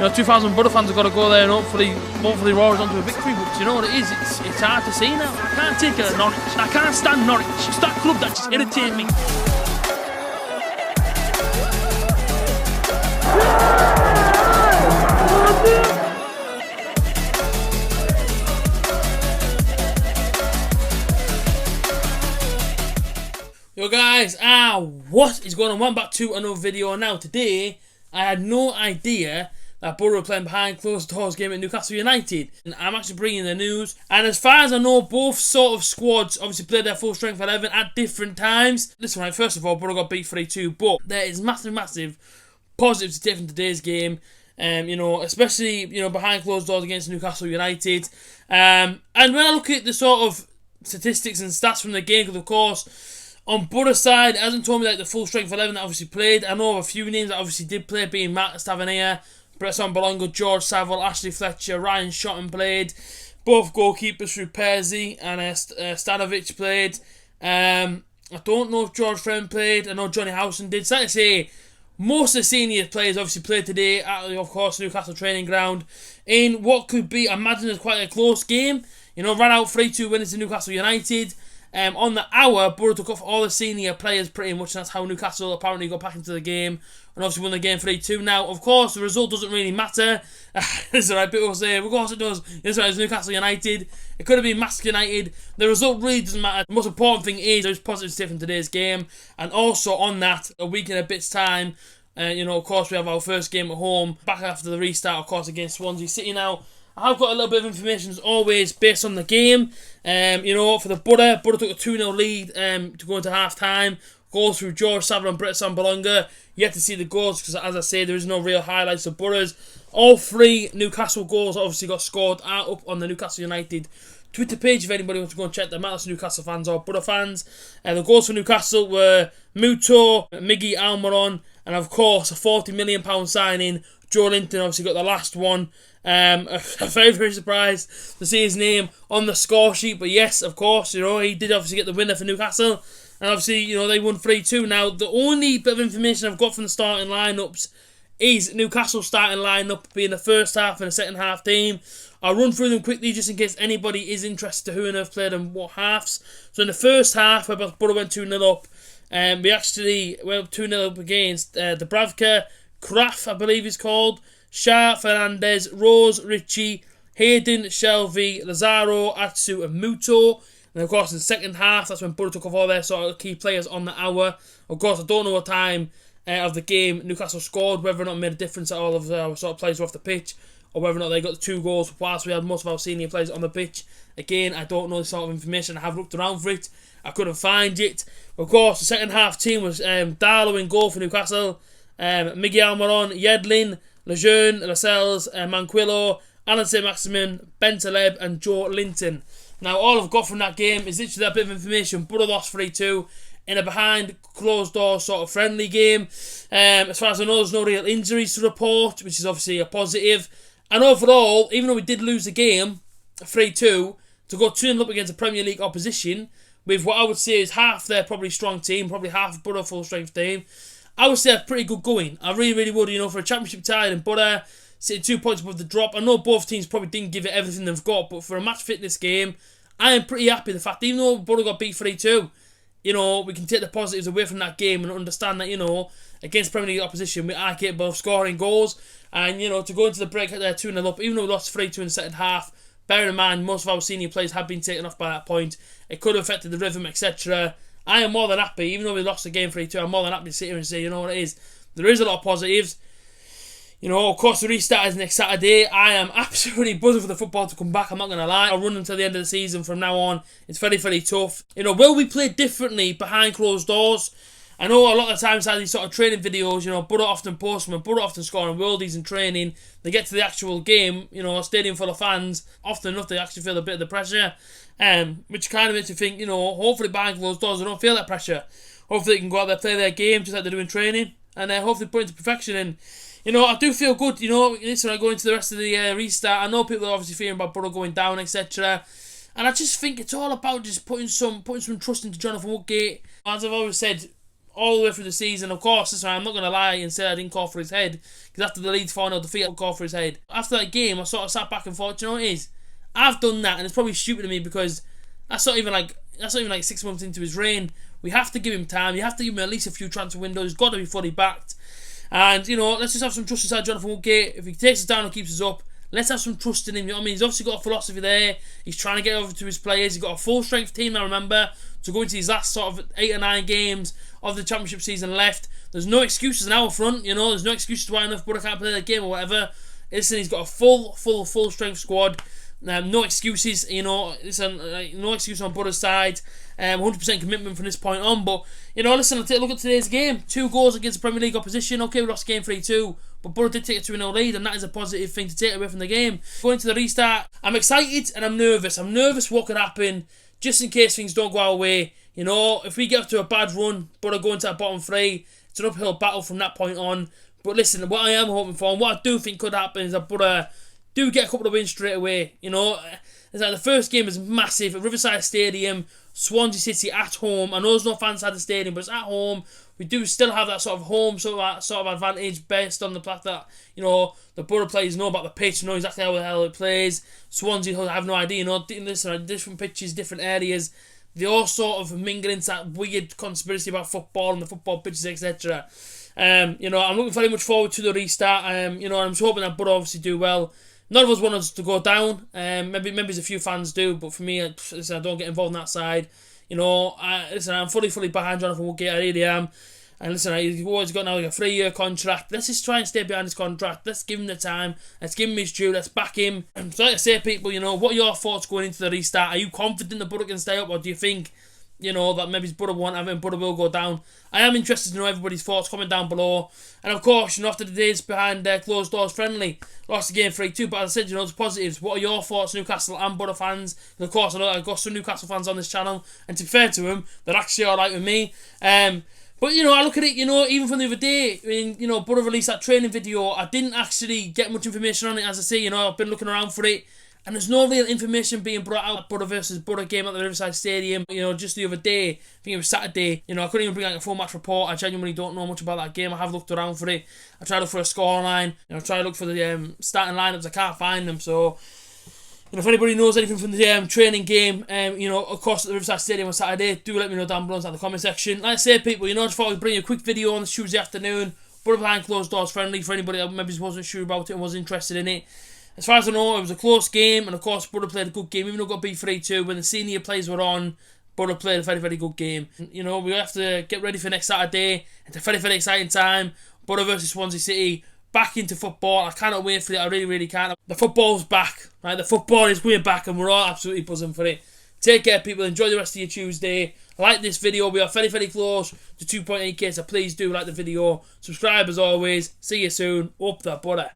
2,000 Borough fans have got to go there and hopefully roar us onto a victory. But you know what it is? It's hard to see now. I can't take it at Norwich. I can't stand Norwich. It's that club that just irritates me. Yo guys, what is going on? Welcome back to another video. Now today, I had no idea that Borough were playing behind closed doors game at Newcastle United. And I'm actually bringing the news. And as far as I know, both sort of squads obviously played their full strength 11 at different times. Listen, right, first of all, Borough got beat 3-2, but there is massive positives to take from today's game. Especially, behind closed doors against Newcastle United. And when I look at the sort of statistics and stats from the game, because of course, on Borough's side, it hasn't told me like the full strength 11 that obviously played. I know of a few names that obviously did play, being Matt Tavernier, Bresson Bolonga, George Saville, Ashley Fletcher, Ryan Shotton played. Both goalkeepers through Percy and Stanovic played. I don't know if George Friend played. I know Johnny Howson did. So like I say, most of the senior players obviously played today at, of course, Newcastle training ground in what could be, I imagine, quite a close game. Ran out 3-2 winners to Newcastle United. On the hour, Borough took off all the senior players pretty much, and that's how Newcastle apparently got back into the game and obviously won the game 3-2. Now, of course, the result doesn't really matter. It's alright, people say, of course it does. It's right, it's Newcastle United. It could have been Mask United. The result really doesn't matter. The most important thing is there's positive stuff in today's game, and also on that, a week and a bit's time, of course, we have our first game at home, back after the restart, of course, against Swansea City now. I've got a little bit of information as always based on the game. For the Borough took a 2-0 lead to go into half time. Goals through George Saville and Bresson Bolonga. Yet to see the goals because, as I say, there is no real highlights of Borough's. All three Newcastle goals obviously got scored are up on the Newcastle United Twitter page if anybody wants to go and check them out. That's Newcastle fans or Borough fans. The goals for Newcastle were Muto, Miggy Almiron, and of course a £40 million signing. Joe Linton obviously got the last one. I'm very surprised to see his name on the score sheet, but yes, of course, he did obviously get the winner for Newcastle, and obviously, they won 3-2. Now, the only bit of information I've got from the starting lineups is Newcastle starting lineup being the first half and the second half team. I'll run through them quickly just in case anybody is interested to who on earth played in what halves. So in the first half, where Borough went 2-0 up, we actually went 2-0 up against Dubravka, Kraft, I believe he's called, Shah, Fernandez, Rose, Ritchie, Hayden, Shelby, Lazaro, Atsu and Muto. And of course in the second half, that's when Borough took off all their sort of key players on the hour. Of course, I don't know what time of the game Newcastle scored, whether or not it made a difference at all of our sort of players were off the pitch, or whether or not they got the 2 goals whilst we had most of our senior players on the pitch. Again, I don't know the sort of information. I have looked around for it. I couldn't find it. Of course, the second half team was Darlow in goal for Newcastle, Miguel Almiron, Yedlin, Lejeune, Lascelles, Manquillo, Alan Saint-Maximin, Ben Taleb and Joe Linton. Now, all I've got from that game is literally that bit of information. Borough lost 3-2 in a behind closed door sort of friendly game. As far as I know, there's no real injuries to report, which is obviously a positive. And overall, even though we did lose the game 3-2, to go 2-0 up against a Premier League opposition with what I would say is half their probably strong team, probably half Borough full strength team, I would say that's pretty good going. I really would, for a championship tie and Borough sitting 2 points above the drop. I know both teams probably didn't give it everything they've got, but for a match fitness game, I am pretty happy. The fact, even though Borough got beat 3-2, we can take the positives away from that game and understand that, against Premier League opposition, we are capable of scoring goals. And, to go into the break at there 2-0 up, even though we lost 3-2 in the second half, bear in mind, most of our senior players have been taken off by that point. It could have affected the rhythm, etc. I am more than happy, even though we lost the game 3-2, I'm more than happy to sit here and say, you know what it is. There is a lot of positives. Of course, the restart is next Saturday. I am absolutely buzzing for the football to come back, I'm not going to lie. I'll run until the end of the season from now on. It's very tough. Will we play differently behind closed doors? I know a lot of the times, these sort of training videos, Borough often post them, and Borough often scoring worldies in training. They get to the actual game, a stadium full of fans. Often enough, they actually feel a bit of the pressure. Which kind of makes you think, hopefully behind closed doors, they don't feel that pressure. Hopefully they can go out there, play their game, just like they're doing training, and hopefully put it into perfection. And, I do feel good, listen, I go into the rest of the restart. I know people are obviously fearing about Borough going down, etc. And I just think it's all about just putting some trust into Jonathan Woodgate. As I've always said, all the way through the season. Of course, listen, I'm not going to lie and say I didn't call for his head, because after the Leeds 4-0 defeat, I called for his head. After that game, I sort of sat back and thought, you know what it is? I've done that, and it's probably stupid of me, because that's not even like 6 months into his reign. We have to give him time. You have to give him at least a few transfer windows. He's got to be fully backed. And, you know, let's just have some trust inside Jonathan Woodgate. If he takes us down and keeps us up, let's have some trust in him. You know what I mean? He's obviously got a philosophy there. He's trying to get over to his players. He's got a full-strength team now, remember, to go into these last sort of 8 or 9 games of the Championship season left. There's no excuses now up front, you know. There's no excuses why enough Borough can't play the game or whatever. Listen, he's got a full-strength squad. No excuses, you know. Listen, no excuse on Borough's side. 100% commitment from this point on. But, you know, listen, take a look at today's game. 2 goals against the Premier League opposition. Okay, we lost the game 3-2. But Borough did take a 2-0 lead, and that is a positive thing to take away from the game. Going to the restart, I'm excited and I'm nervous. I'm nervous what could happen, just in case things don't go our way. You know, if we get up to a bad run, Borough go into that bottom 3, it's an uphill battle from that point on. But listen, what I am hoping for, and what I do think could happen, is that Borough do get a couple of wins straight away. You know, it's like the first game is massive at Riverside Stadium, Swansea City at home. I know there's no fans at the stadium, but it's at home. We do still have that sort of home sort of advantage based on the fact that, you know, the Borough players know about the pitch, know exactly how the hell it plays. Swansea have no idea, you know, listen, different pitches, different areas. They all sort of mingle into that weird conspiracy about football and the football pitches, etc. You know, I'm looking very much forward to the restart. You know, I'm just hoping that Borough obviously do well. None of us want us to go down. Maybe a few fans do, but for me, listen, I don't get involved in that side. You know, listen, I'm fully behind Jonathan Woodgate. I really am. And listen, he's always got now like a 3-year contract. Let's just try and stay behind his contract. Let's give him the time. Let's give him his due. Let's back him. So like I say, people, you know, what are your thoughts going into the restart? Are you confident that Borough can stay up, or do you think, you know, that maybe Borough won't have it and Borough will go down? I am interested to know everybody's thoughts. Comment down below. And of course, you know, after the days behind closed doors friendly, lost the game 3-2. But as I said, you know, there's positives. What are your thoughts, Newcastle and Borough fans? And of course, I know I've got some Newcastle fans on this channel, and to be fair to them, they're actually alright with me. But, you know, I look at it, you know, even from the other day, when, you know, Borough released that training video, I didn't actually get much information on it, as I say, you know, I've been looking around for it, and there's no real information being brought out. Borough versus Borough game at the Riverside Stadium, you know, just the other day, I think it was Saturday, you know, I couldn't even bring out a full match report. I genuinely don't know much about that game. I have looked around for it. I tried to look for a scoreline, you know, I tried to look for the starting lineups. I can't find them, so, you know, if anybody knows anything from the training game, you know, of course, at the Riverside Stadium on Saturday, do let me know down below in the comment section. Like I said, people, you know, I just thought I'd bring you a quick video on this Tuesday afternoon. Borough behind closed doors friendly for anybody that maybe wasn't sure about it and was interested in it. As far as I know, it was a close game, and of course, Borough played a good game, even though it got beat 3-2. When the senior players were on, Borough played a very good game. You know, we have to get ready for next Saturday. It's a very exciting time. Borough versus Swansea City. Back into football. I cannot wait for it. I really can't. The football's back, right? The football is going back, and we're all absolutely buzzing for it. Take care, people. Enjoy the rest of your Tuesday. Like this video. We are very close to 2.8k, so please do like the video. Subscribe as always. See you soon. Up the Borough.